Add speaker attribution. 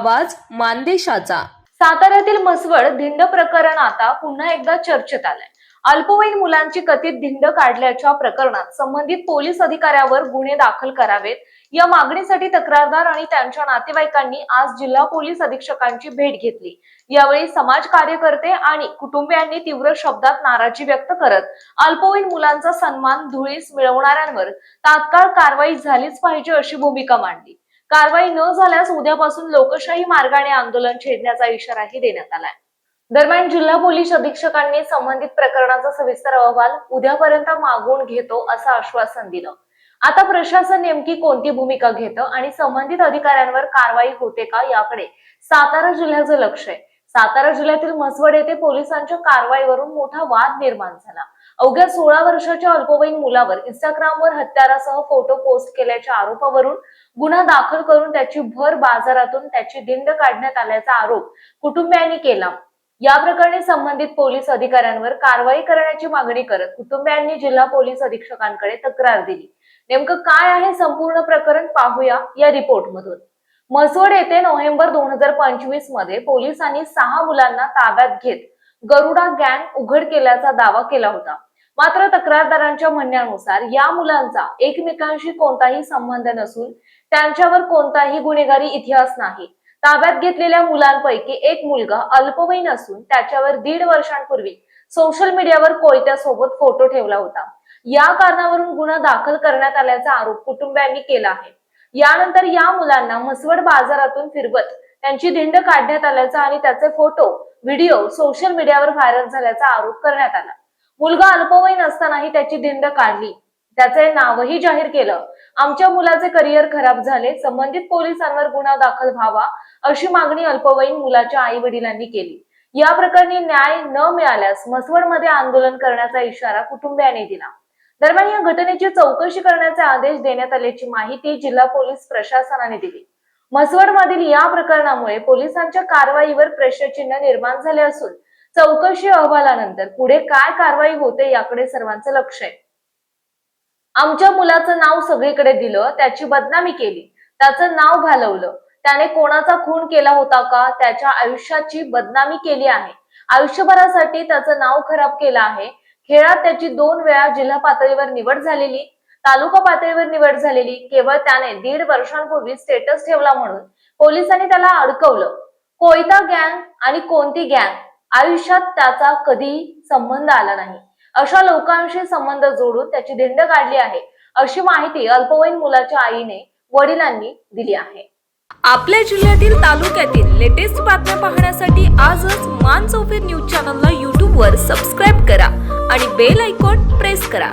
Speaker 1: आवाज मानदेशाचा।
Speaker 2: साताऱ्यातील म्हसवड धिंड प्रकरण आता पुन्हा एकदा चर्चेत आलंय। अल्पवयीन मुलांची कथित धिंड काढल्याच्या प्रकरणात संबंधित पोलीस अधिकाऱ्यावर गुन्हे दाखल करावेत या मागणीसाठी तक्रारदार आणि त्यांच्या नातेवाईकांनी आज जिल्हा पोलीस अधीक्षकांची भेट घेतली। यावेळी समाज कार्यकर्ते आणि कुटुंबियांनी तीव्र शब्दात नाराजी व्यक्त करत अल्पवयीन मुलांचा सन्मान धुळीस मिळवणाऱ्यांवर तात्काळ कारवाई झालीच पाहिजे अशी भूमिका मांडली। कारवाई न झाल्यास उद्यापासून लोकशाही मार्गाने आंदोलन छेडण्याचा इशाराही देण्यात आलाय। दरम्यान जिल्हा पोलीस अधीक्षकांनी संबंधित प्रकरणाचा सविस्तर अहवाल उद्यापर्यंत मागवून घेतो असं आश्वासन दिलं। आता प्रशासन नेमकी कोणती भूमिका घेतं आणि संबंधित अधिकाऱ्यांवर कारवाई होते का याकडे सातारा जिल्ह्याचं लक्ष आहे। सातारा जिल्ह्यातील म्हसवड येथे पोलिसांच्या कारवाईवरून मोठा वाद निर्माण झाला। अवघ्या 16 वर्षाच्या अल्पवयीन मुलावर इंस्टाग्रामवर हत्यारासह फोटो पोस्ट केल्याच्या आरोपावरून गुन्हा दाखल करून त्याची भर बाजारातून त्याची धिंड काढण्यात आल्याचा आरोप कुटुंबियांनी केला। या प्रकरणी संबंधित पोलीस अधिकाऱ्यांवर कारवाई करण्याची मागणी करत कुटुंबियांनी जिल्हा पोलीस अधीक्षकांकडे तक्रार दिली। नेमकं काय आहे संपूर्ण प्रकरण पाहूया या रिपोर्ट मधून। म्हसवड येथे नोव्हेंबर 2025 मध्ये पोलिसांनी 6 मुलांना ताब्यात घेत गरुडा गँग उघड केल्याचा दावा केला होता। मात्र तक्रारदारांच्या म्हणण्यानुसार या मुलांचा एकमेकांशी कोणताही संबंध नसून त्यांच्यावर कोणताही गुन्हेगारी इतिहास नाही। ताब्यात घेतलेल्या मुलांपैकी एक मुलगा अल्पवयीन असून त्याच्यावर 1.5 वर्षांपूर्वी सोशल मीडियावर कोयत्यासोबत फोटो ठेवला होता। या कारणावरून गुन्हा दाखल करण्यात आल्याचा आरोप कुटुंबियांनी केला आहे। यानंतर या मुलांना म्हसवड बाजारातून फिरवत त्यांची धिंड काढण्यात आल्याचा आणि त्याचे फोटो व्हिडिओ सोशल मीडियावर व्हायरल झाल्याचा आरोप करण्यात आला। मुलगा अल्पवयीन असतानाही त्याची धिंड काढली, त्याचे नावही जाहीर केलं। आमच्या मुलाचे करिअर खराब झाले, संबंधित पोलिसांवर गुन्हा दाखल व्हावा अशी मागणी अल्पवयीन मुलाच्या आई वडिलांनी केली। या प्रकरणी न्याय न मिळाल्यास म्हसवडमध्ये आंदोलन करण्याचा इशारा कुटुंबियांनी दिला। दरम्यान या घटनेची चौकशी करण्याचे आदेश देण्यात आल्याची माहिती जिल्हा पोलीस प्रशासनाने दिली। म्हसवडमधील या प्रकरणामुळे पोलिसांच्या कारवाईवर प्रश्नचिन्ह निर्माण झाले असून चौकशी अहवालानंतर पुढे काय कारवाई होते याकडे सर्वांचं लक्ष आहे। आमच्या मुलाचं नाव सगळीकडे दिलं, त्याची बदनामी केली, त्याचं नाव घालवलं, त्याने कोणाचा खून केला होता का, त्याच्या आयुष्याची बदनामी केली आहे, आयुष्यभरासाठी त्याचं नाव खराब केलं आहे। खेळात त्याची 2 वेळा जिल्हा पातळीवर निवड झालेली, तालुका पातळीवर निवड झालेली, केवळ त्याने 1.5 वर्षांपूर्वी स्टेटस ठेवला म्हणून पोलिसांनी त्याला अडकवलं। कोयता गँग आणि कोणती गँग आयुष्यात त्याचा कधी संबंध आला नाही, अशा लोकांशी संबंध जोडून त्याची धिंड काढली आहे अशी माहिती अल्पवयीन मुलाच्या आईने वडिलांनी दिली आहे।
Speaker 1: आपल्या जिल्ह्यातील तालुक्यातील लेटेस्ट बातम्या पाहण्यासाठी आजच मान चौफेर न्यूज चॅनलला YouTube वर सबस्क्राईब करा आणि बेल आयकॉन प्रेस करा।